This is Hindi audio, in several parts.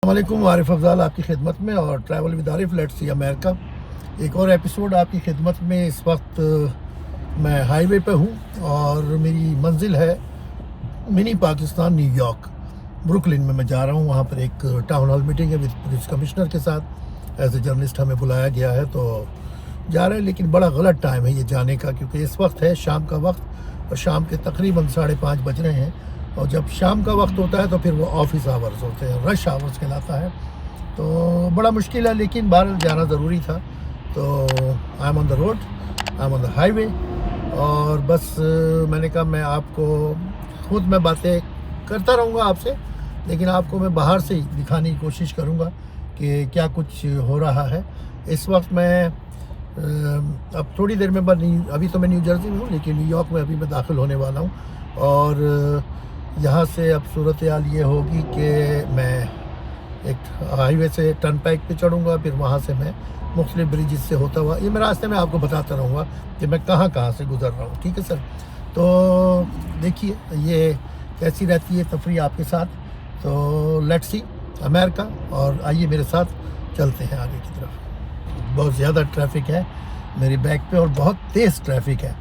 अस्सलामुअलैकुम, आरिफ अफजाल आपकी खिदमत में और travel with Arif let's see America एक और एपिसोड आपकी खिदमत में। इस वक्त मैं हाईवे पे हूँ और मेरी मंजिल है मिनी पाकिस्तान, न्यूयॉर्क, ब्रुकलिन में मैं जा रहा हूँ। वहाँ पर एक टाउन हॉल मीटिंग है विद पुलिस कमिश्नर के साथ। एज ए जर्नलिस्ट हमें बुलाया गया है तो जा रहे हैं, लेकिन बड़ा गलत टाइम है ये जाने का, क्योंकि इस वक्त है शाम का वक्त और शाम के तकरीबन 5:30 बज रहे हैं। और जब शाम का वक्त होता है तो फिर वो ऑफिस आवर्स होते हैं, रश आवर्स कहलाता है। तो बड़ा मुश्किल है, लेकिन बाहर जाना ज़रूरी था। तो I am on the road, I am on the highway. और बस मैंने कहा मैं आपको खुद मैं बातें करता रहूँगा आपसे, लेकिन आपको मैं बाहर से ही दिखाने की कोशिश करूँगा कि क्या कुछ हो रहा है इस वक्त। मैं अब थोड़ी देर में अभी तो मैं न्यू जर्सी में हूँ, लेकिन न्यूयॉर्क में अभी मैं दाखिल होने वाला हूँ। और यहाँ से अब सूरत हाल ये होगी कि मैं एक हाईवे से टर्नपैक पे चढ़ूँगा, फिर वहाँ से मैं मुख्तलिफ ब्रिजेस से होता हुआ ये मैं रास्ते में आपको बताता रहूँगा कि मैं कहाँ से गुज़र रहा हूँ। ठीक है सर, तो देखिए ये कैसी रहती है तफरी आपके साथ। तो लेट्स सी अमेरिका, और आइए मेरे साथ चलते हैं आगे की तरफ। बहुत ज़्यादा ट्रैफिक है मेरी बैक पे और बहुत तेज़ ट्रैफिक है।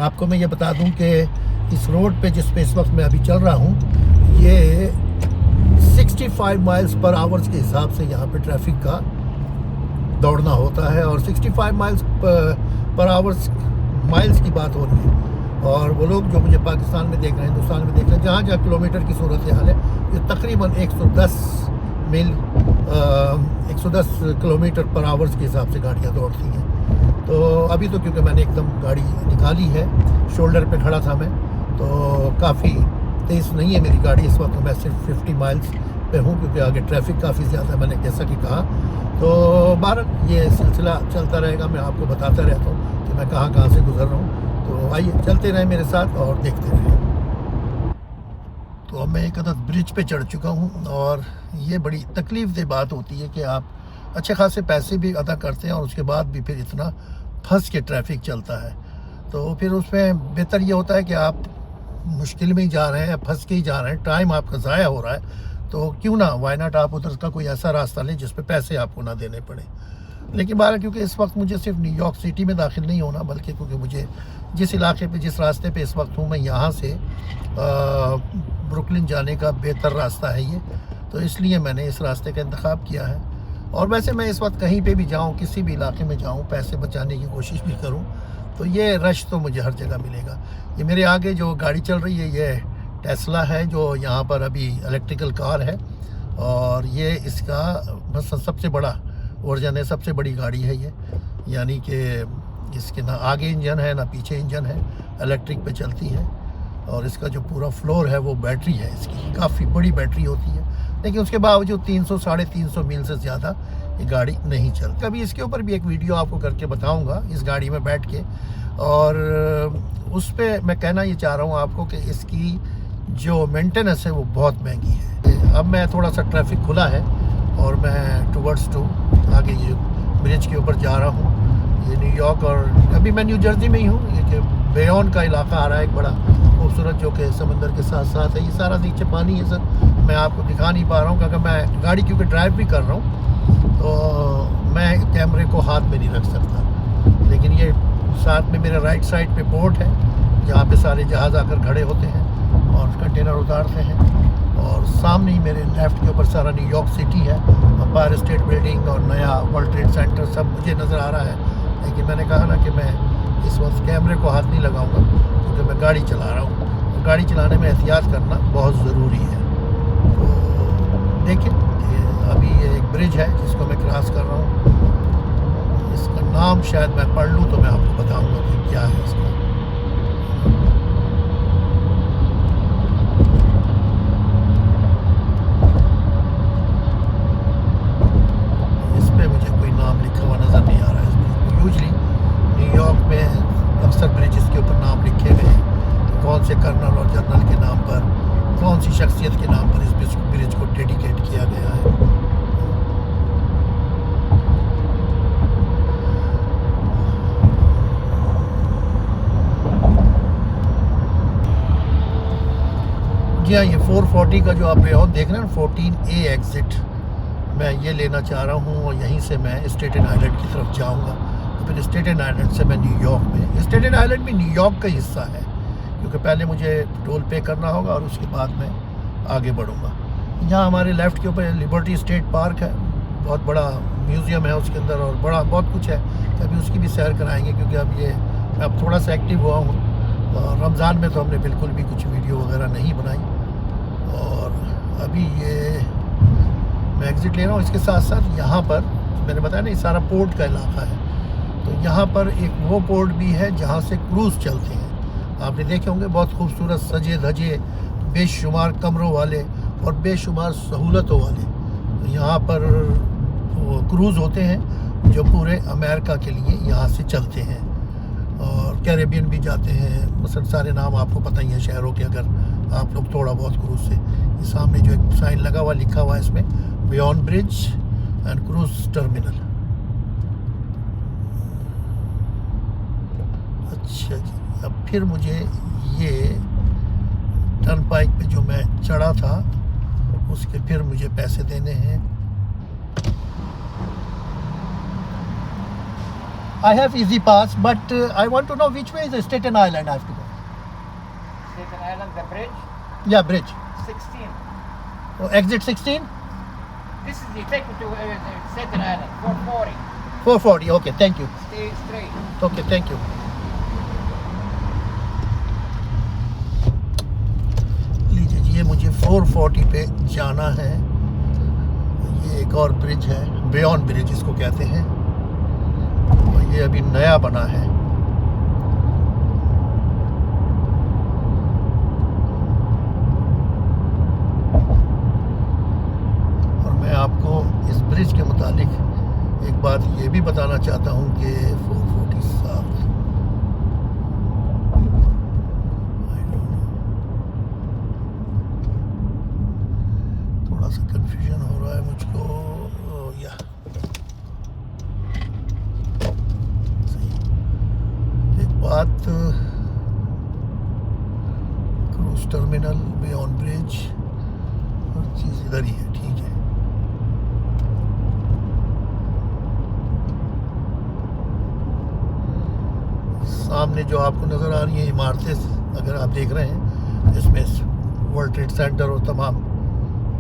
आपको मैं ये बता दूं कि इस रोड पे जिस पे इस वक्त मैं अभी चल रहा हूँ, ये 65 माइल्स पर आवर्स के हिसाब से यहाँ पे ट्रैफिक का दौड़ना होता है। और 65 माइल्स पर आवर्स माइल्स की बात हो रही है। और वो लोग जो मुझे पाकिस्तान में देख रहे हैं, हिंदुस्तान में देख रहे हैं, जहाँ जहाँ किलोमीटर की सूरत हाल है, ये तकरीबन 110 किलोमीटर पर आवर्स के हिसाब से गाड़ियाँ दौड़ती हैं। तो अभी तो क्योंकि मैंने एकदम गाड़ी निकाली है, शोल्डर पे खड़ा था मैं, तो काफ़ी तेज़ नहीं है मेरी गाड़ी इस वक्त। मैं सिर्फ 50 माइल्स पे हूँ, क्योंकि आगे ट्रैफिक काफ़ी ज़्यादा है, मैंने जैसा कि कहा। तो बहरहाल ये सिलसिला चलता रहेगा, मैं आपको बताता रहता हूँ कि मैं कहाँ से गुज़र रहा हूँ। तो आइए चलते रहें मेरे साथ और देखते रहें। तो अब मैं एक अदद ब्रिज पे चढ़ चुका हूँ, और ये बड़ी तकलीफ़देह बात होती है कि आप अच्छे खासे पैसे भी अदा करते हैं और उसके बाद भी फिर इतना फंस के ट्रैफिक चलता है। तो फिर उसमें बेहतर ये होता है कि आप मुश्किल में ही जा रहे हैं, फंस के ही जा रहे हैं, टाइम आपका ज़ाया हो रहा है, तो क्यों ना वाई नॉट आप उधर का कोई ऐसा रास्ता लें जिस पे पैसे आपको ना देने पड़े। लेकिन बारह क्योंकि इस वक्त मुझे सिर्फ न्यूयॉर्क सिटी में दाखिल नहीं होना, बल्कि क्योंकि मुझे जिस इलाके पे जिस रास्ते पे इस वक्त हूँ मैं, यहाँ से ब्रुकलिन जाने का बेहतर रास्ता है ये, तो इसलिए मैंने इस रास्ते का इंतखाब किया है। और वैसे मैं इस वक्त कहीं पे भी जाऊँ, किसी भी इलाके में जाऊँ, पैसे बचाने की कोशिश भी करूँ, तो ये रश तो मुझे हर जगह मिलेगा। ये मेरे आगे जो गाड़ी चल रही है ये टेस्ला है, जो यहाँ पर अभी इलेक्ट्रिकल कार है, और ये इसका बस सबसे बड़ा वर्जन है, सबसे बड़ी गाड़ी है ये। यानी कि इसके ना आगे इंजन है ना पीछे इंजन है, इलेक्ट्रिक पे चलती है। और इसका जो पूरा फ्लोर है वो बैटरी है, इसकी काफ़ी बड़ी बैटरी होती है, लेकिन उसके बावजूद 300-350 मील से ज़्यादा ये गाड़ी नहीं चलती। कभी इसके ऊपर भी एक वीडियो आपको करके बताऊंगा इस गाड़ी में बैठ के। और उस पर मैं कहना ये चाह रहा हूँ आपको कि इसकी जो मेंटेनेंस है वो बहुत महंगी है। अब मैं थोड़ा सा ट्रैफिक खुला है और मैं टूवर्ड्स आगे ये ब्रिज के ऊपर जा रहा हूँ। ये न्यूयॉर्क, और अभी मैं न्यू जर्सी में ही हूँ। ये बेयोन का इलाका आ रहा है, एक बड़ा खूबसूरत, जो कि समंदर के साथ साथ है। ये सारा नीचे पानी है सर, मैं आपको दिखा नहीं पा रहा हूँ क्योंकि मैं गाड़ी क्योंकि ड्राइव भी कर रहा हूँ, तो मैं कैमरे को हाथ में नहीं रख सकता। लेकिन ये साथ में मेरे राइट साइड पे पोर्ट है, जहाँ पे सारे जहाज़ आकर खड़े होते हैं और कंटेनर उतारते हैं। और सामने ही मेरे लेफ़्ट के ऊपर सारा न्यूयॉर्क सिटी है, एम्पायर स्टेट बिल्डिंग और नया वर्ल्ड ट्रेड सेंटर सब मुझे नज़र आ रहा है। लेकिन मैंने कहा ना कि मैं इस वक्त कैमरे को हाथ नहीं लगाऊंगा, क्योंकि मैं गाड़ी चला रहा हूँ, और गाड़ी चलाने में एहतियात करना बहुत ज़रूरी है। तो देखिए अभी ये एक ब्रिज है जिसको मैं क्रॉस कर रहा हूँ। इसका नाम शायद मैं पढ़ लूँ तो मैं आपको बताऊँगा कि क्या है इसका। न्यूयॉर्क में अक्सर ब्रिजेस के ऊपर नाम लिखे हुए हैं, कौन से कर्नल और जनरल के नाम पर, कौन सी शख्सियत के नाम पर इस ब्रिज को डेडिकेट किया गया है। जी हाँ, ये 440 का जो आप बेहोद देख रहे हैं ना, 14A एग्ज़िट, मैं ये लेना चाह रहा हूँ और यहीं से मैं स्टेटन आइलैंड की तरफ जाऊँगा। और फिर स्टेटन आइलैंड से मैं न्यूयॉर्क में, स्टेटन आइलैंड भी न्यूयॉर्क का हिस्सा है, क्योंकि पहले मुझे टोल पे करना होगा और उसके बाद मैं आगे बढ़ूँगा। यहाँ हमारे लेफ़्ट के ऊपर लिबर्टी स्टेट पार्क है, बहुत बड़ा म्यूज़ियम है उसके अंदर और बड़ा बहुत कुछ है। अभी उसकी भी सैर कराएंगे, क्योंकि अब थोड़ा सा एक्टिव हुआ हूँ। और रमज़ान में तो हमने बिल्कुल भी कुछ वीडियो वगैरह नहीं बनाई। और अभी ये मैं एग्ज़िट ले रहा हूँ। इसके साथ साथ यहाँ पर मैंने बताया ना, ये सारा पोर्ट का इलाका है, तो यहाँ पर एक वो पोर्ट भी है जहाँ से क्रूज़ चलते हैं। आपने देखे होंगे, बहुत खूबसूरत सजे धजे, बेशुमार कमरों वाले और बेशुमार सहूलतों वाले यहाँ पर क्रूज़ होते हैं, जो पूरे अमेरिका के लिए यहाँ से चलते हैं। और कैरेबियन भी जाते हैं, मसलन सारे नाम आपको पता ही है शहरों के, अगर आप लोग थोड़ा बहुत क्रूज़ से। ये सामने जो एक साइन लगा हुआ, लिखा हुआ है इसमें beyond bridge and cruise terminal. अच्छा जी, अब फिर मुझे ये टर्न पाइक पे जो मैं चढ़ा था उसके फिर मुझे पैसे देने हैं। I have easy pass, but I want to know which way is the Staten Island I have to go. Staten Island, the bridge, Yeah, bridge. 16. Oh, exit 16? This is the take you to Staten Island, 440. 440. Okay, thank you. Stay straight. Okay, thank you. लीजिए जी, ये मुझे 440 पे जाना है। ये एक और ब्रिज है, बियॉन्ड ब्रिज इसको कहते हैं, और ये अभी नया बना है। और मैं आपको इस ब्रिज के मुतालिक एक बात ये भी बताना चाहता हूँ कि 440 साउथ, थोड़ा सा कंफ्यूजन हो रहा है मुझको। या सही एक बात, क्रूज टर्मिनल, बियॉन्ड ब्रिज, हर चीज़ इधर ही है, ठीक है। सामने जो आपको नज़र आ रही है इमारतें, अगर आप देख रहे हैं, इसमें वर्ल्ड ट्रेड सेंटर और तमाम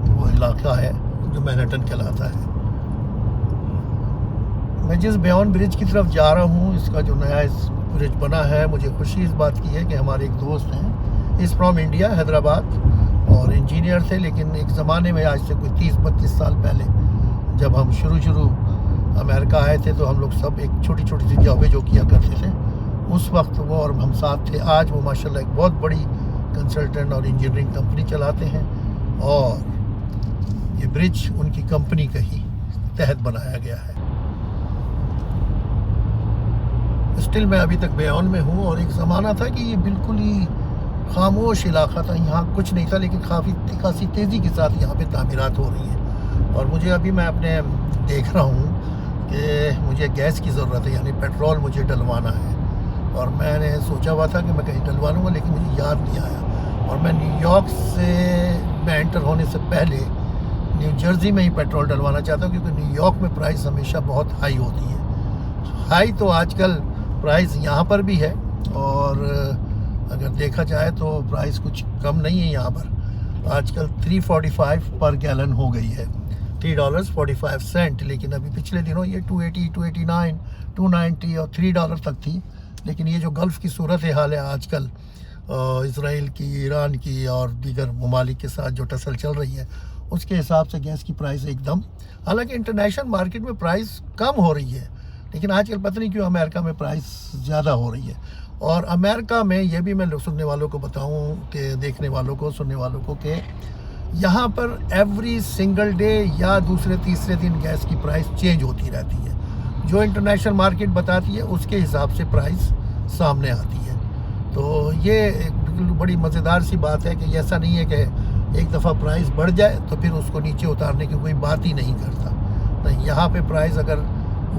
वो इलाका है जो मैनहट्टन कहलाता है। मैं जिस बियॉन्ड ब्रिज की तरफ जा रहा हूँ, इसका जो नया इस ब्रिज बना है, मुझे खुशी इस बात की है कि हमारे एक दोस्त हैं, इस फ्रॉम इंडिया, हैदराबाद, और इंजीनियर थे, लेकिन एक ज़माने में, आज से कोई 30-32 साल पहले, जब हम शुरू अमेरिका आए थे, तो हम लोग सब एक छोटी छोटी सी जॉबें जो किया करते थे, उस वक्त वो और हम साथ थे। आज वो माशाल्लाह एक बहुत बड़ी कंसल्टेंट और इंजीनियरिंग कंपनी चलाते हैं, और ये ब्रिज उनकी कंपनी के ही तहत बनाया गया है। स्टिल मैं अभी तक बियॉन्ड में हूँ, और एक ज़माना था कि ये बिल्कुल ही खामोश इलाका था, यहाँ कुछ नहीं था, लेकिन खासी तेज़ी के साथ यहाँ पे तामीरात हो रही हैं। और मुझे अभी मैं अपने देख रहा हूँ कि मुझे गैस की ज़रूरत है, यानी पेट्रोल मुझे डलवाना है, और मैंने सोचा हुआ था कि मैं कहीं डलवा लूँगा, लेकिन मुझे याद नहीं आया। और मैं न्यूयॉर्क से मैं एंटर होने से पहले न्यू जर्सी में ही पेट्रोल डलवाना चाहता हूँ, क्योंकि न्यूयॉर्क में प्राइस हमेशा बहुत हाई होती है। हाई तो आजकल प्राइस यहाँ पर भी है, और अगर देखा जाए तो प्राइस कुछ कम नहीं है यहाँ पर। आजकल 345 पर गैलन हो गई है, $3.45। लेकिन अभी पिछले दिनों ये 280, 289, 290 और $3 तक थी। लेकिन ये जो गल्फ़ की सूरत हाल है आजकल, इसराइल की, ईरान की और दीगर ममालिक के साथ जो टसल चल रही है, उसके हिसाब से गैस की प्राइस एकदम, हालांकि इंटरनेशनल मार्केट में प्राइस कम हो रही है, लेकिन आजकल पता नहीं क्यों अमेरिका में प्राइस ज़्यादा हो रही है। और अमेरिका में ये भी मैं सुनने वालों को बताऊं, कि देखने वालों को, सुनने वालों को, कि यहाँ पर एवरी सिंगल डे या दूसरे तीसरे दिन गैस की प्राइस चेंज होती रहती है। जो इंटरनेशनल मार्केट बताती है उसके हिसाब से प्राइस सामने आती है। तो ये एक बड़ी मज़ेदार सी बात है कि ऐसा नहीं है कि एक दफ़ा प्राइस बढ़ जाए तो फिर उसको नीचे उतारने की कोई बात ही नहीं करता। नहीं, यहाँ पे प्राइस अगर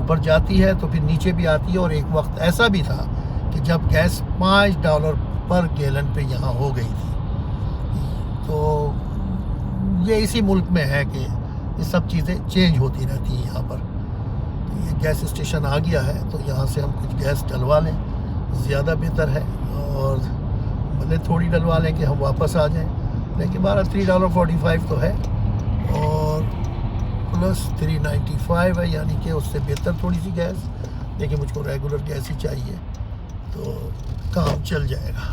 ऊपर जाती है तो फिर नीचे भी आती है। और एक वक्त ऐसा भी था कि जब गैस $5 पर गैलन पे यहाँ हो गई थी। तो ये इसी मुल्क में है कि ये सब चीज़ें चेंज होती रहती हैं यहाँ पर। तो ये गैस स्टेशन आ गया है, तो यहाँ से हम कुछ गैस डलवा लें, ज़्यादा बेहतर है। और भले थोड़ी डलवा लें कि हम वापस आ जाएं, लेकिन हमारा $3.45 तो है और प्लस 395 है, यानी कि उससे बेहतर थोड़ी सी गैस, लेकिन मुझको रेगुलर गैस ही चाहिए तो काम चल जाएगा।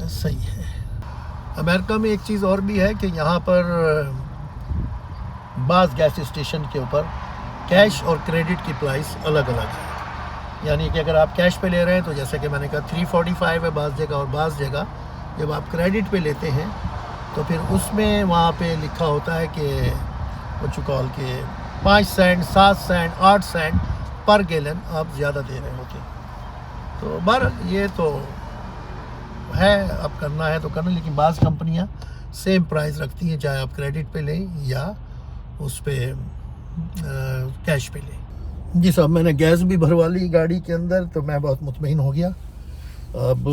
सही है। अमेरिका में एक चीज़ और भी है कि यहाँ पर बाज़ गैस स्टेशन के ऊपर कैश और क्रेडिट की प्राइस अलग अलग है। यानी कि अगर आप कैश पे ले रहे हैं तो जैसे कि मैंने कहा 345 है बाज़ जगह, और बाज़ जगह जब आप क्रेडिट पे लेते हैं तो फिर उसमें वहाँ पे लिखा होता है कि कुछ कॉल के 5 सेंट, 7 सेंट, 8 सेंट पर गैलन आप ज़्यादा दे रहे होते हैं। तो बहरहाल ये तो है, अब करना है तो करना, लेकिन बाज़ कंपनियां सेम प्राइस रखती हैं, चाहे आप क्रेडिट पे लें या उस पे कैश पे लें। जी साहब, मैंने गैस भी भरवा ली गाड़ी के अंदर, तो मैं बहुत मुतमईन हो गया। अब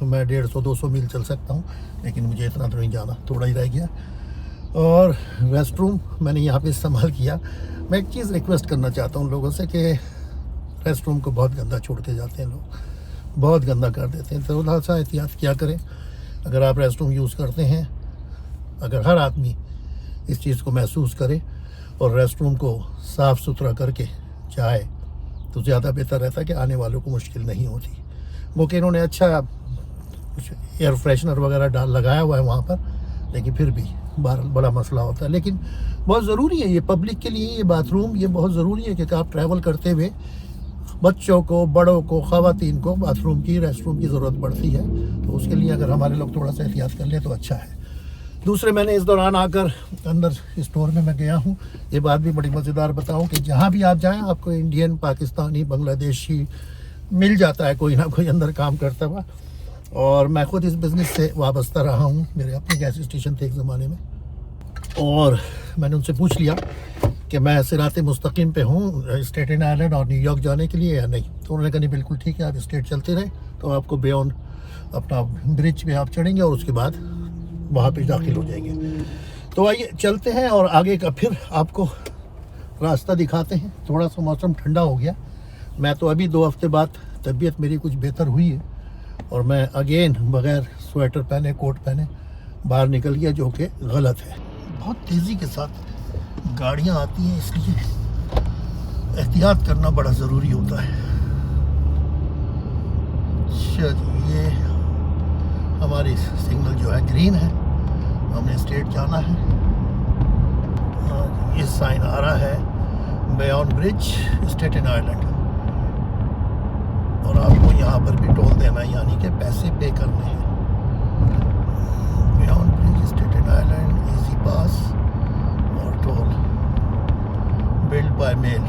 मैं 150-200 मील चल सकता हूँ, लेकिन मुझे इतना तो नहीं जाना, थोड़ा ही रह गया। और रेस्ट रूम मैंने यहाँ पे इस्तेमाल किया। मैं एक चीज़ रिक्वेस्ट करना चाहता हूँ लोगों से कि रेस्ट रूम को बहुत गंदा छोड़ के जाते हैं लोग, बहुत गंदा कर देते हैं। तो थोड़ा सा एहतियात क्या करें अगर आप रेस्ट रूम यूज़ करते हैं। अगर हर आदमी इस चीज़ को महसूस करे और रेस्ट रूम को साफ़ सुथरा करके जाए तो ज़्यादा बेहतर रहता है कि आने वालों को मुश्किल नहीं होती। वो कि इन्होंने अच्छा कुछ एयर फ्रेशनर वगैरह लगाया हुआ है वहाँ पर, लेकिन फिर भी बड़ा मसला होता है। लेकिन बहुत ज़रूरी है ये पब्लिक के लिए, ये बाथरूम ये बहुत ज़रूरी है कि आप ट्रैवल करते हुए बच्चों को, बड़ों को, ख़वातीन को बाथरूम की, रेस्ट रूम की ज़रूरत पड़ती है। तो उसके लिए अगर हमारे लोग थोड़ा सा एहतियात कर लें तो अच्छा है। दूसरे, मैंने इस दौरान आकर अंदर स्टोर में मैं गया हूँ, ये बात भी बड़ी मज़ेदार बताऊँ कि जहाँ भी आप जाएँ आपको इंडियन, पाकिस्तानी, बांग्लादेशी मिल जाता है, कोई ना कोई अंदर काम करता हुआ। और मैं ख़ुद इस बिज़नेस से वाबस्ता रहा हूँ, मेरे अपने गैस स्टेशन थे एक ज़माने में। और मैंने उनसे पूछ लिया कि मैं सिरात मुस्तकीम पे हूँ स्टेटन आइलैंड और न्यूयॉर्क जाने के लिए या नहीं। तो उन्होंने कहा नहीं, बिल्कुल ठीक है, आप स्टेट चलते रहे तो आपको बियॉन्ड अपना ब्रिज पे आप चढ़ेंगे और उसके बाद वहाँ पे दाखिल हो जाएंगे। तो आइए चलते हैं और आगे का फिर आपको रास्ता दिखाते हैं। थोड़ा सा मौसम ठंडा हो गया, मैं तो अभी 2 हफ्ते बाद तबीयत मेरी कुछ बेहतर हुई है और मैं अगेन बग़ैर स्वेटर पहने, कोट पहने बाहर निकल गया, जो कि गलत है। बहुत तेज़ी के साथ गाड़ियाँ आती हैं, इसलिए एहतियात करना बड़ा ज़रूरी होता है। चलिए, ये हमारी सिग्नल जो है ग्रीन है, हमने स्टेट जाना है। ये साइन आ रहा है बियॉन्ड ब्रिज स्टेटन आइलैंड, और आपको यहाँ पर भी टोल देना है, यानी कि पैसे पे करने हैं। Beyond bridge Staten Island, easy pass और टोल बिल्ड बाय मेल।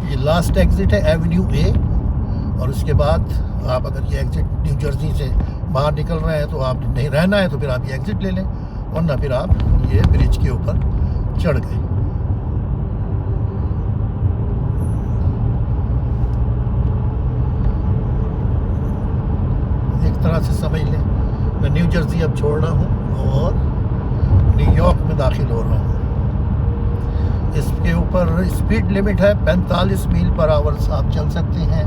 ये लास्ट एग्जिट है एवेन्यू ए, और उसके बाद आप अगर ये एग्जिट न्यू जर्सी से बाहर निकल रहे हैं तो आप नहीं रहना है तो फिर आप ये एग्जिट ले लें, वरना फिर आप ये ब्रिज के ऊपर चढ़ गए। एक तरह से समझ लें मैं न्यू जर्सी अब छोड़ रहा हूँ और न्यूयॉर्क में दाखिल हो रहा हूँ। इसके ऊपर स्पीड लिमिट है 45 मील पर आवर आप चल सकते हैं।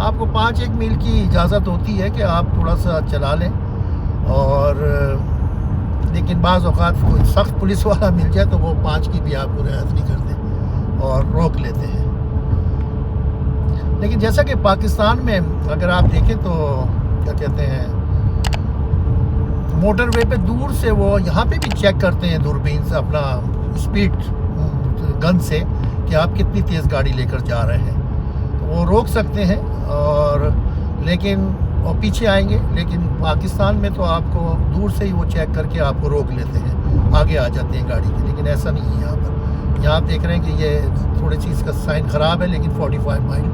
आपको 5-1 मील की इजाज़त होती है कि आप थोड़ा सा चला लें, और लेकिन बाज़ औक़ात कोई सख्त पुलिस वाला मिल जाए तो वो 5 की भी आपको रियायत नहीं करते और रोक लेते हैं। लेकिन जैसा कि पाकिस्तान में अगर आप देखें तो क्या कहते हैं, मोटरवे पे दूर से वो यहाँ पे भी चेक करते हैं दूरबीन से अपना स्पीड गन से कि आप कितनी तेज़ गाड़ी लेकर जा रहे हैं, तो वो रोक सकते हैं और पीछे आएंगे। लेकिन पाकिस्तान में तो आपको दूर से ही वो चेक करके आपको रोक लेते हैं, आगे आ जाते हैं गाड़ी के। लेकिन ऐसा नहीं है यहाँ पर। यहाँ आप देख रहे हैं कि ये थोड़ी सी इसका साइन ख़राब है, लेकिन 45 माइल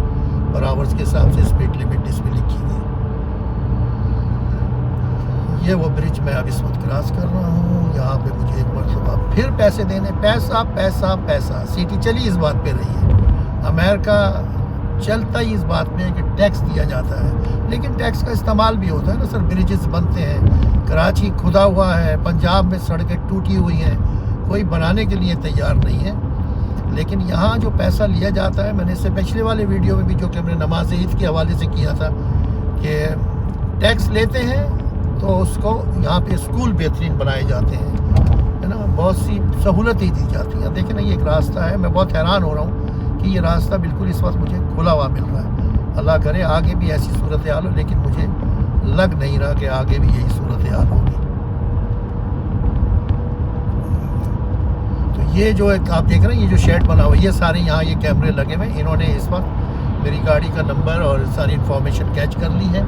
पर आवर्स के हिसाब से स्पीड लिमिट इसमें लिखी हुई है। ये वो ब्रिज मैं अब इस वक्त क्रॉस कर रहा हूँ। यहाँ पे मुझे एक मरतबा फिर पैसे देने, पैसा पैसा पैसा, सीटी चली इस बात पे रही है। अमेरिका चलता ही इस बात में है कि टैक्स दिया जाता है, लेकिन टैक्स का इस्तेमाल भी होता है ना सर। ब्रिजेस बनते हैं, कराची खुदा हुआ है, पंजाब में सड़कें टूटी हुई हैं, कोई बनाने के लिए तैयार नहीं है। लेकिन यहाँ जो पैसा लिया जाता है, मैंने इससे पिछले वाले वीडियो में भी जो कि हमने नमाज ईद के हवाले से किया था कि टैक्स लेते हैं तो उसको यहाँ पे स्कूल बेहतरीन बनाए जाते हैं, है ना, बहुत सी सहूलतें दी जाती हैं। देखें ना, ये एक रास्ता है, मैं बहुत हैरान हो रहा हूँ कि ये रास्ता बिल्कुल इस वक्त मुझे खुला हुआ मिल रहा है। अल्लाह करे आगे भी ऐसी सूरत हाल हो, लेकिन मुझे लग नहीं रहा कि आगे भी यही सूरत हाल होगी। तो ये जो एक आप देख रहे हैं, ये जो शेड बना हुआ है, ये सारे यहाँ ये कैमरे लगे हुए हैं। इन्होंने इस वक्त मेरी गाड़ी का नंबर और सारी इन्फॉर्मेशन कैच कर ली है,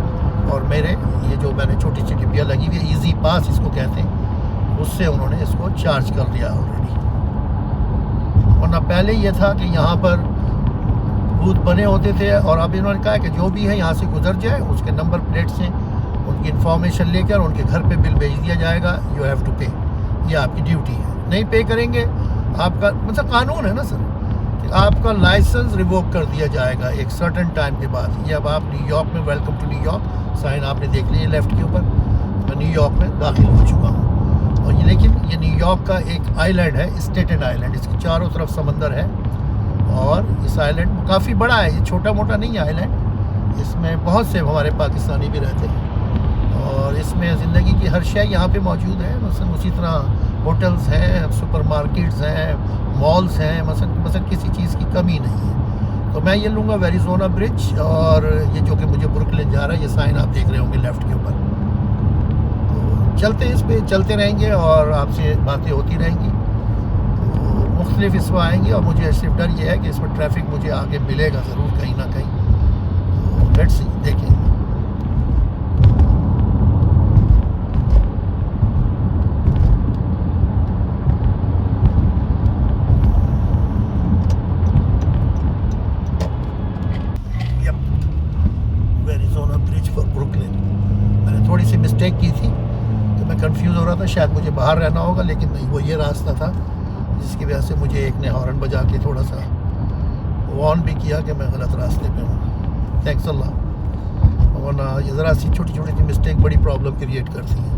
और मेरे ये जो मैंने छोटी सी डिब्बियाँ लगी हुई है, ईजी पास इसको कहते हैं, उससे उन्होंने इसको चार्ज कर लिया ऑलरेडी। वरना पहले ये था कि यहाँ पर बूथ बने होते थे, और अब इन्होंने कहा कि जो भी है यहाँ से गुजर जाए, उसके नंबर प्लेट से उनकी इन्फॉर्मेशन लेकर उनके घर पे बिल भेज दिया जाएगा। यू हैव टू पे, ये आपकी ड्यूटी है। नहीं पे करेंगे आपका, मतलब कानून है ना सर, कि आपका लाइसेंस रिवोक कर दिया जाएगा एक सर्टेन टाइम के बाद। ये अब आप न्यूयॉर्क में, वेलकम टू न्यूयॉर्क साइन आपने देख लिया लेफ़्ट के ऊपर, मैं न्यूयॉर्क में दाखिल हो चुका हूँ। और ये लेकिन ये न्यूयॉर्क का एक आइलैंड है, स्टेटेड आइलैंड, इसके चारों तरफ समंदर है, और इस आइलैंड काफ़ी बड़ा है, ये छोटा मोटा नहीं है आइलैंड। इसमें बहुत से हमारे पाकिस्तानी भी रहते हैं, और इसमें ज़िंदगी की हर शय यहाँ पे मौजूद है। मसलन उसी तरह होटल्स हैं, सुपरमार्केट्स हैं, मॉल्स हैं, मसलन किसी चीज़ की कमी नहीं है। तो मैं ये लूँगा वेरिजोना ब्रिज, और ये जो कि मुझे ब्रुकलिन जा रहा है, ये साइन आप देख रहे होंगे लेफ़्ट के ऊपर। तो चलते इस पे चलते रहेंगे और आपसे बातें होती रहेंगी। तो मुख्तलिफ इसमें आएंगे, और मुझे सिर्फ डर ये है कि इसमें ट्रैफिक मुझे आगे मिलेगा ज़रूर कहीं ना कहीं। तो लेट्स सी, देखें। थोड़ी सी मिस्टेक की थी तो मैं कंफ्यूज हो रहा था, शायद मुझे बाहर रहना होगा, लेकिन नहीं, वो ये रास्ता था, जिसकी वजह से मुझे एक ने हॉर्न बजा के थोड़ा सा वार्न भी किया कि मैं गलत रास्ते पे हूँ। थैंक्स अल्लाह, वरना ये ज़रा सी छोटी छोटी सी मिस्टेक बड़ी प्रॉब्लम क्रिएट करती है।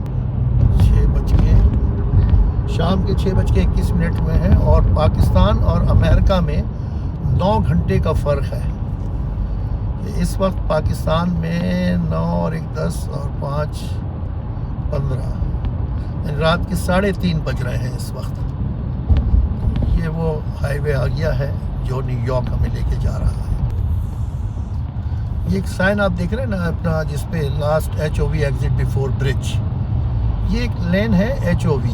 शाम के 6:21 हुए हैं, और पाकिस्तान और अमेरिका में 9 घंटे का फ़र्क है। इस वक्त पाकिस्तान में 9 और 1 10 और 5 15 रात के 3:30 बज रहे हैं इस वक्त। ये वो हाईवे आ गया है जो न्यूयॉर्क हमें लेके जा रहा है। ये एक साइन आप देख रहे हैं ना अपना, जिसपे last HOV exit before bridge, ये एक लेन है HOV,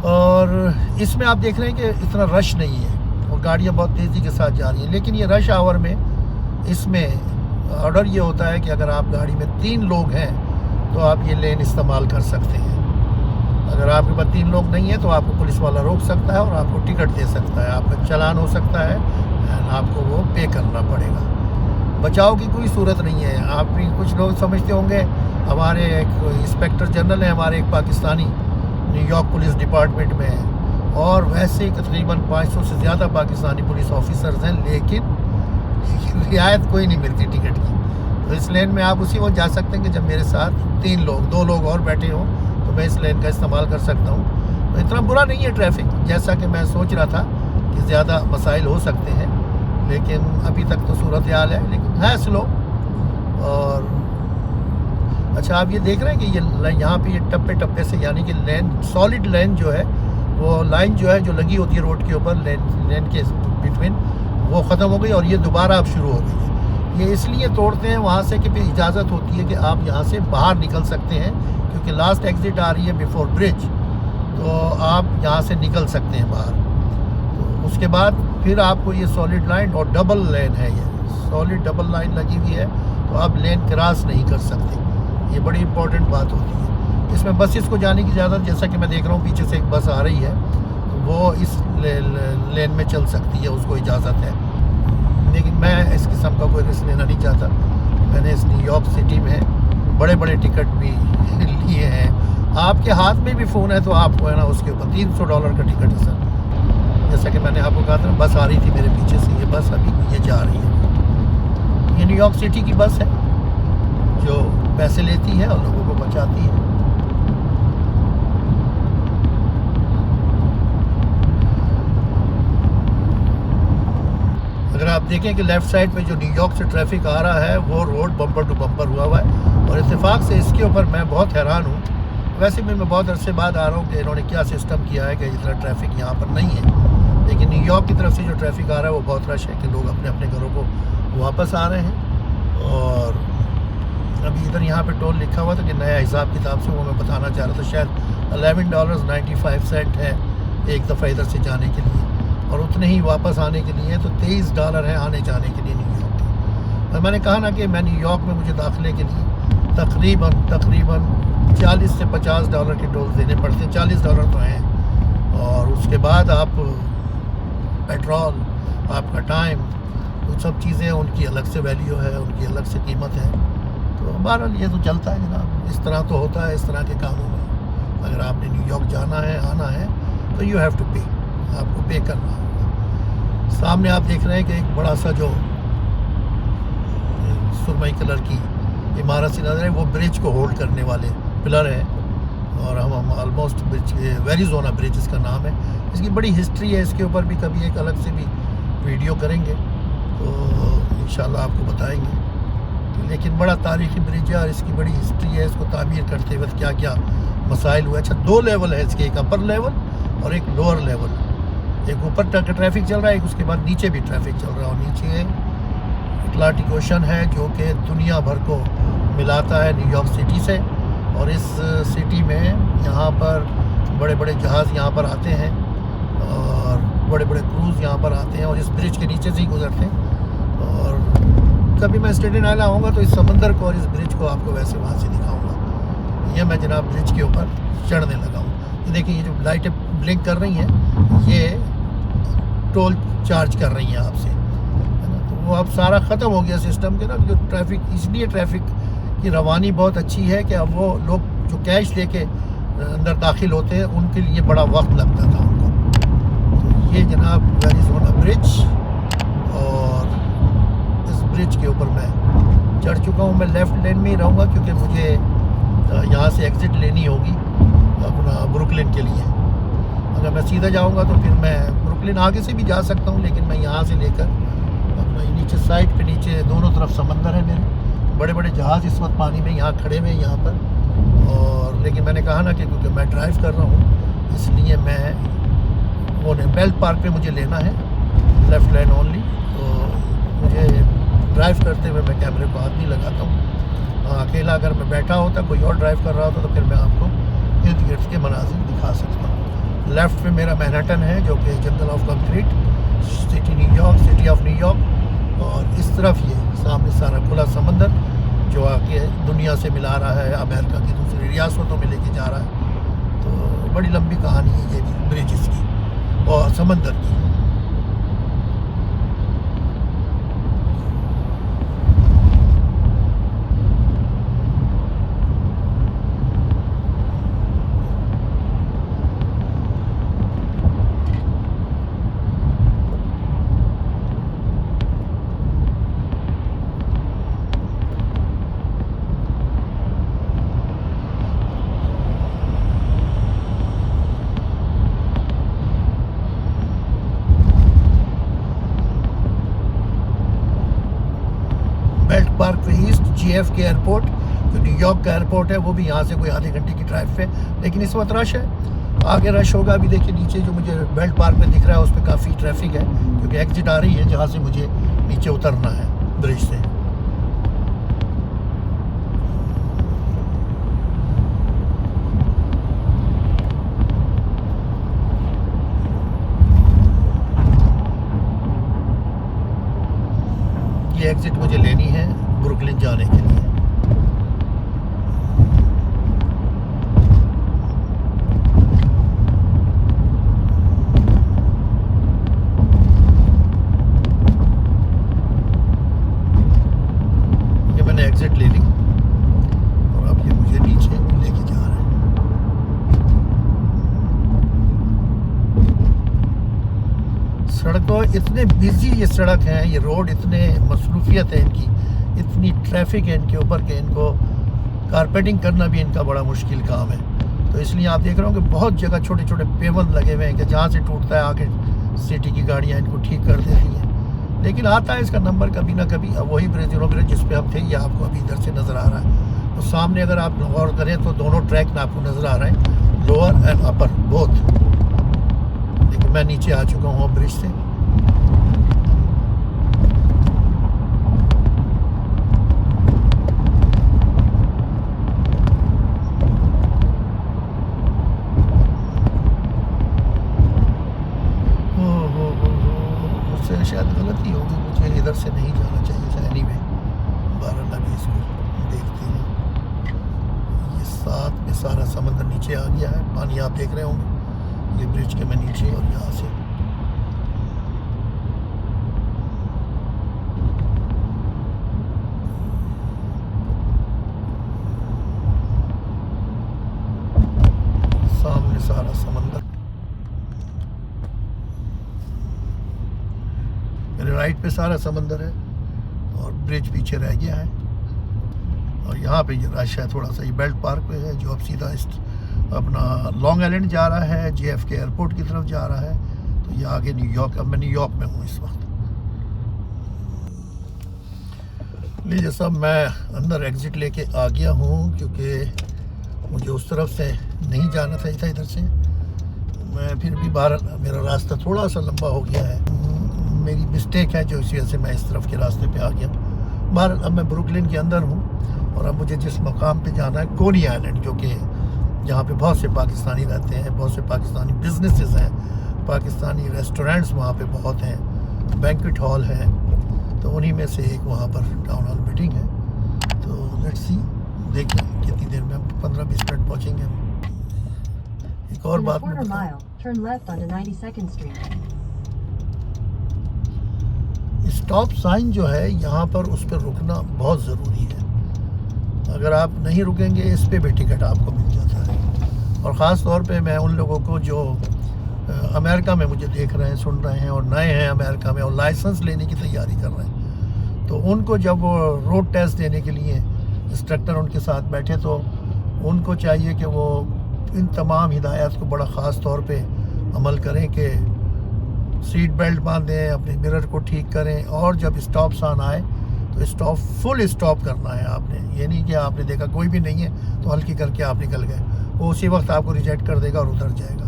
और इसमें आप देख रहे हैं कि इतना रश नहीं है और गाड़ियाँ बहुत तेज़ी के साथ जा रही हैं। लेकिन ये रश आवर में इसमें ऑर्डर ये होता है कि अगर आप गाड़ी में 3 लोग हैं तो आप ये लेन इस्तेमाल कर सकते हैं। अगर आपके पास 3 लोग नहीं है तो आपको पुलिस वाला रोक सकता है और आपको टिकट दे सकता है, आपका चालान हो सकता है, आपको वो पे करना पड़ेगा। बचाव की कोई सूरत नहीं है। आप भी कुछ लोग समझते होंगे, हमारे एक इंस्पेक्टर जनरल है, हमारे एक पाकिस्तानी न्यूयॉर्क पुलिस डिपार्टमेंट में है, और वैसे ही तकरीबन 500 से ज़्यादा पाकिस्तानी पुलिस ऑफिसर्स हैं, लेकिन रियायत कोई नहीं मिलती टिकट की। तो इस लेन में आप उसी वक्त जा सकते हैं कि जब मेरे साथ 3 लोग 2 लोग और बैठे हों, तो मैं इस लेन का इस्तेमाल कर सकता हूँ। तो इतना बुरा नहीं है ट्रैफिक, जैसा कि मैं सोच रहा था कि ज़्यादा मसाइल हो सकते हैं, लेकिन अभी तक तो सूरत हाल है, लेकिन है स्लो। और अच्छा, आप ये देख रहे हैं कि ये यहाँ पे ये टप्पे टप्पे से, यानी कि लेन, सॉलिड लेन जो है, वो लाइन जो है जो लगी होती है रोड के ऊपर लेन के बिटवीन, वो ख़त्म हो गई और ये दोबारा अब शुरू हो गई है। ये इसलिए तोड़ते हैं वहाँ से कि फिर इजाज़त होती है कि आप यहाँ से बाहर निकल सकते हैं, क्योंकि लास्ट एग्ज़िट आ रही है बिफोर ब्रिज, तो आप यहाँ से निकल सकते हैं बाहर। तो उसके बाद फिर आपको ये सॉलिड लाइन और डबल लेन है, ये सॉलिड डबल लाइन लगी हुई है, तो आप लेन क्रॉस नहीं कर सकते। ये बड़ी इंपॉर्टेंट बात होती है। इसमें बसेस को जाने की इजाज़त, जैसा कि मैं देख रहा हूँ पीछे से एक बस आ रही है, तो वो इस लेन में चल सकती है, उसको इजाज़त है। लेकिन मैं इस किस्म का कोई रिस्क लेना नहीं चाहता। मैंने इस न्यूयॉर्क सिटी में बड़े बड़े टिकट भी लिए हैं। आपके हाथ में भी फ़ोन है तो आपको है ना उसके ऊपर $300 का टिकट है सर। जैसा कि मैंने आपको कहा था, बस आ रही थी मेरे पीछे से, ये बस अभी ये जा रही है। ये न्यूयॉर्क सिटी की बस है जो पैसे लेती है और लोगों को बचाती है। अगर आप देखें कि लेफ़्ट साइड पे जो न्यूयॉर्क से ट्रैफिक आ रहा है वो रोड बम्पर टू बम्पर हुआ हुआ है, और इत्तेफाक से इसके ऊपर मैं बहुत हैरान हूँ। वैसे भी मैं बहुत अरसे बाद आ रहा हूँ कि इन्होंने क्या सिस्टम किया है कि इतना ट्रैफिक यहाँ पर नहीं है, लेकिन न्यूयॉर्क की तरफ से जो ट्रैफिक आ रहा है वो बहुत रश है कि लोग अपने अपने घरों को वापस आ रहे हैं। और अभी इधर यहाँ पे टोल लिखा हुआ था कि नया हिसाब किताब से वो मैं बताना चाह रहा था, शायद $11.95 है एक दफ़ा इधर से जाने के लिए, और उतने ही वापस आने के लिए तो $23 है आने जाने के लिए न्यूयॉर्क के। और मैंने कहा ना कि मैं न्यूयॉर्क में मुझे दाखिले के लिए तकरीबन $40 से $50 के टोल देने पड़ते हैं। $40 तो हैं, और उसके बाद आप पेट्रोल, आपका टाइम, वो सब चीज़ें उनकी अलग से वैल्यू है, उनकी अलग से कीमत है। तो बहरहाल ये तो चलता है जनाब, इस तरह तो होता है इस तरह के कामों में। अगर आपने न्यूयॉर्क जाना है, आना है, तो यू हैव टू पे, आपको पे करना होगा। सामने आप देख रहे हैं कि एक बड़ा सा जो सुरमई कलर की इमारत सी नजर है, वो ब्रिज को होल्ड करने वाले पिलर है, और हम ऑलमोस्ट ब्रिज, वेरिजोना ब्रिज इसका नाम है। इसकी बड़ी हिस्ट्री है, इसके ऊपर भी कभी एक अलग से भी वीडियो करेंगे तो इंशाल्लाह आपको बताएंगे। तो लेकिन बड़ा तारीखी ब्रिज है और इसकी बड़ी हिस्ट्री है। इसको तामीर करते वक्त क्या क्या मसाइल हुए। अच्छा, 2 लेवल है इसके, एक अपर लेवल और एक लोअर लेवल। एक ऊपर तक ट्रैफिक चल रहा है, एक उसके बाद नीचे भी ट्रैफिक चल रहा है, और नीचे अटलांटिक ओशन है जो कि दुनिया भर को मिलाता है न्यूयॉर्क सिटी से। और इस सिटी में यहाँ पर बड़े बड़े जहाज़ यहाँ पर आते हैं, और बड़े बड़े क्रूज़ यहाँ पर आते हैं, और इस ब्रिज के नीचे से ही गुजरते हैं। और कभी मैं स्टेटन आइलैंड आऊँगा तो इस समंदर को और इस ब्रिज को आपको वैसे वहाँ से दिखाऊँगा। ये मैं जनाब ब्रिज के ऊपर चढ़ने लगा हूँ। ये देखिए, ये जो लाइटें ब्लिंक कर रही हैं ये टोल चार्ज कर रही हैं आपसे, है ना। तो वो अब सारा ख़त्म हो गया सिस्टम के ना, जो ट्रैफिक, इसलिए ट्रैफिक की रवानी बहुत अच्छी है कि अब वो लोग जो कैश लेके अंदर दाखिल होते हैं उनके लिए बड़ा वक्त लगता था उनको। तो ये जनाब वेरिजोना ब्रिज, और इस ब्रिज के ऊपर मैं चढ़ चुका हूँ। मैं लेफ़्ट लेन में ही रहूँगा क्योंकि मुझे यहाँ से एग्ज़िट लेनी होगी अपना ब्रुकलिन के लिए। अगर मैं सीधा जाऊँगा तो फिर मैं ब्रुकलिन आगे से भी जा सकता हूँ, लेकिन मैं यहाँ से लेकर अपना नीचे साइड पे, नीचे दोनों तरफ समंदर है मेरे, बड़े बड़े जहाज़ इस वक्त पानी में यहाँ खड़े हुए हैं यहाँ पर। और लेकिन मैंने कहा ना कि क्योंकि मैं ड्राइव कर रहा हूँ इसलिए मैं वो नहीं, बेल्ट पार्क पे मुझे लेना है, लेफ़्ट लेन ओनली। तो मुझे ड्राइव करते हुए मैं कैमरे को हाथ नहीं लगाता हूँ। अकेला अगर मैं बैठा होता, कोई और ड्राइव कर रहा होता तो फिर मैं आपको इर्द गिर्द के मनाजिर दिखा सकता हूँ। लेफ़्ट पे मेरा मैनहट्टन है जो कि जंगल of concrete, city New York, city of New York, और इस तरफ ये सामने सारा खुला समंदर जो आके दुनिया से मिला रहा है, अमेरिका की दूसरी रियासतों में लेके जा रहा है। तो बड़ी लंबी कहानी है ये भी ब्रिजेस की और समंदर की। बेल्ट पार्क पे ईस्ट JFK एयरपोर्ट, जो न्यूयॉर्क का एयरपोर्ट है, वो भी यहाँ से कोई आधे घंटे की ड्राइव पे, लेकिन इस वक्त रश है। आगे रश होगा। अभी देखिए नीचे जो मुझे बेल्ट पार्क में दिख रहा है उस पर काफ़ी ट्रैफिक है क्योंकि एग्जिट आ रही है जहाँ से मुझे नीचे उतरना है ब्रिज से। ये एग्जिट मुझे लेनी है ब्रुकलिन जाने के लिए। सड़कों इतने बिजी ये सड़क हैं, ये रोड इतने मसरूफियत है इनकी, इतनी ट्रैफिक है इनके ऊपर कि इनको कारपेटिंग करना भी इनका बड़ा मुश्किल काम है। तो इसलिए आप देख रहे हो कि बहुत जगह छोटे छोटे पेवर लगे हुए हैं कि जहाँ से टूटता है आगे सिटी की गाड़ियाँ इनको ठीक कर देती हैं। लेकिन आता है इसका नंबर कभी ना कभी। अब वही ब्रिज ब्रिज जिस पे हम थे ये आपको अभी इधर से नज़र आ रहा है। तो सामने अगर आप गौर करें तो दोनों ट्रैक में आपको नज़र आ रहे हैं, लोअर एंड अपर बोथ। लेकिन मैं नीचे आ चुका हूँ ब्रिज से। मुझसे शायद गलती होगी, मुझे इधर से नहीं जाना चाहिए था। एनीवे बहरहाल अभी इसको देखते हैं। ये साथ में सारा समंदर नीचे आ गया है, पानी आप देख रहे होंगे। ये ब्रिज के मैं नीचे और यहाँ से सामने सारा समंदर। मेरे राइट पे सारा समंदर है और ब्रिज पीछे रह गया है। और यहाँ पे ये रश है थोड़ा सा। ये बेल्ट पार्क पे है जो अब सीधा अपना लॉन्ग आइलैंड जा रहा है, JFK एयरपोर्ट की तरफ जा रहा है। तो ये आगे न्यूयॉर्क, अब मैं न्यूयॉर्क में हूँ इस वक्त। लीजिए सब, मैं अंदर एग्ज़िट लेके आ गया हूँ क्योंकि मुझे उस तरफ से नहीं जाना था इधर से। मैं फिर भी बाहर, मेरा रास्ता थोड़ा सा लंबा हो गया है, मेरी मिस्टेक है जो इसी वजह से मैं इस तरफ के रास्ते पे आ गया। बाहर अब मैं ब्रुकलिन के अंदर हूँ और अब मुझे जिस मकाम पे जाना है, कोनी आइलैंड, जो कि जहाँ पे बहुत से पाकिस्तानी रहते हैं, बहुत से पाकिस्तानी बिजनेसेस हैं, पाकिस्तानी रेस्टोरेंट्स वहाँ पे बहुत हैं, बैंक्वेट हॉल है। तो उन्हीं में से एक वहाँ पर टाउन हॉल मीटिंग है। तो लेट्स सी, देखिए कितनी देर में, 15-20 मिनट पहुँचेंगे हम। एक और बात में स्टॉप साइन जो है यहाँ पर, उस पर रुकना बहुत ज़रूरी है। अगर आप नहीं रुकेंगे इस पे भी टिकट आपको मिल जाता है। और ख़ास तौर पे मैं उन लोगों को जो अमेरिका में मुझे देख रहे हैं, सुन रहे हैं और नए हैं अमेरिका में और लाइसेंस लेने की तैयारी कर रहे हैं, तो उनको जब वो रोड टेस्ट देने के लिए इंस्ट्रक्टर उनके साथ बैठे तो उनको चाहिए कि वो इन तमाम हिदायत को बड़ा ख़ास तौर पे अमल करें कि सीट बेल्ट बांधें, अपने मिरर को ठीक करें और जब स्टॉप साइन आए तो फुल स्टॉप करना है आपने। ये नहीं कि आपने देखा कोई भी नहीं है तो हल्की करके आप निकल गए, वो उसी वक्त आपको रिजेक्ट कर देगा और उधर जाएगा।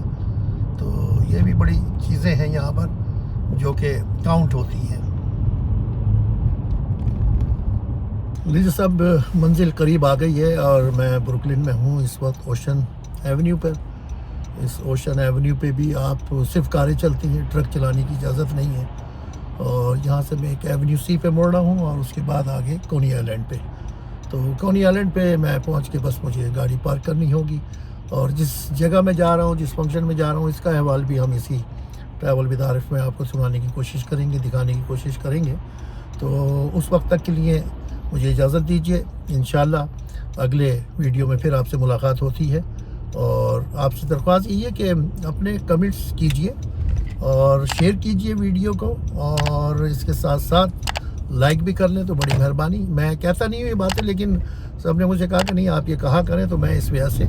तो ये भी बड़ी चीज़ें हैं यहाँ पर जो कि काउंट होती हैं। लीजिए सब, मंजिल करीब आ गई है और मैं ब्रुकलिन में हूँ इस वक्त, ओशन एवेन्यू पर। इस ओशन एवेन्यू पे भी आप सिर्फ कारें चलती हैं, ट्रक चलाने की इजाज़त नहीं है। और यहाँ से मैं एक एवेन्यू C पे मुड़ रहा हूँ और उसके बाद आगे कोनी आइलैंड पे। तो कोनी आइलैंड पे मैं पहुँच के बस मुझे गाड़ी पार्क करनी होगी। और जिस जगह मैं जा रहा हूँ, जिस फंक्शन में जा रहा हूँ, इसका अहवाल भी हम इसी ट्रैवल विद आरिफ में आपको सुनाने की कोशिश करेंगे, दिखाने की कोशिश करेंगे। तो उस वक्त तक के लिए मुझे इजाज़त दीजिए। इंशाल्लाह अगले वीडियो में फिर आपसे मुलाकात होती है। और आपसे दरख्वास्त ये है कि अपने कमेंट्स कीजिए और शेयर कीजिए वीडियो को, और इसके साथ साथ लाइक भी कर लें तो बड़ी मेहरबानी। मैं कहता नहीं हूँ ये बातें, लेकिन सब ने मुझे कहा कि नहीं आप ये कहा करें, तो मैं इस वजह से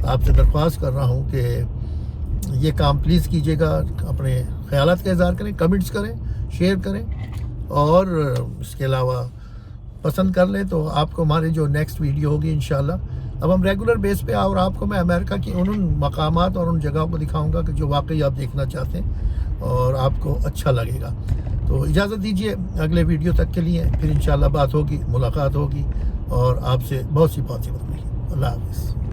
आपसे दरख्वास्त कर रहा हूँ कि ये काम प्लीज़ कीजिएगा। अपने ख़यालात का इज़हार करें, कमेंट्स करें, शेयर करें और इसके अलावा पसंद कर लें तो आपको हमारे जो नेक्स्ट वीडियो होगी इंशाल्लाह, अब हम रेगुलर बेस पे और आपको मैं अमेरिका की उन मकामात और उन जगहों को दिखाऊंगा कि जो वाकई आप देखना चाहते हैं और आपको अच्छा लगेगा। तो इजाज़त दीजिए अगले वीडियो तक के लिए, फिर इंशाल्लाह बात होगी, मुलाकात होगी और आपसे बहुत सी बातें होंगी। अल्लाह हाफ़िज़।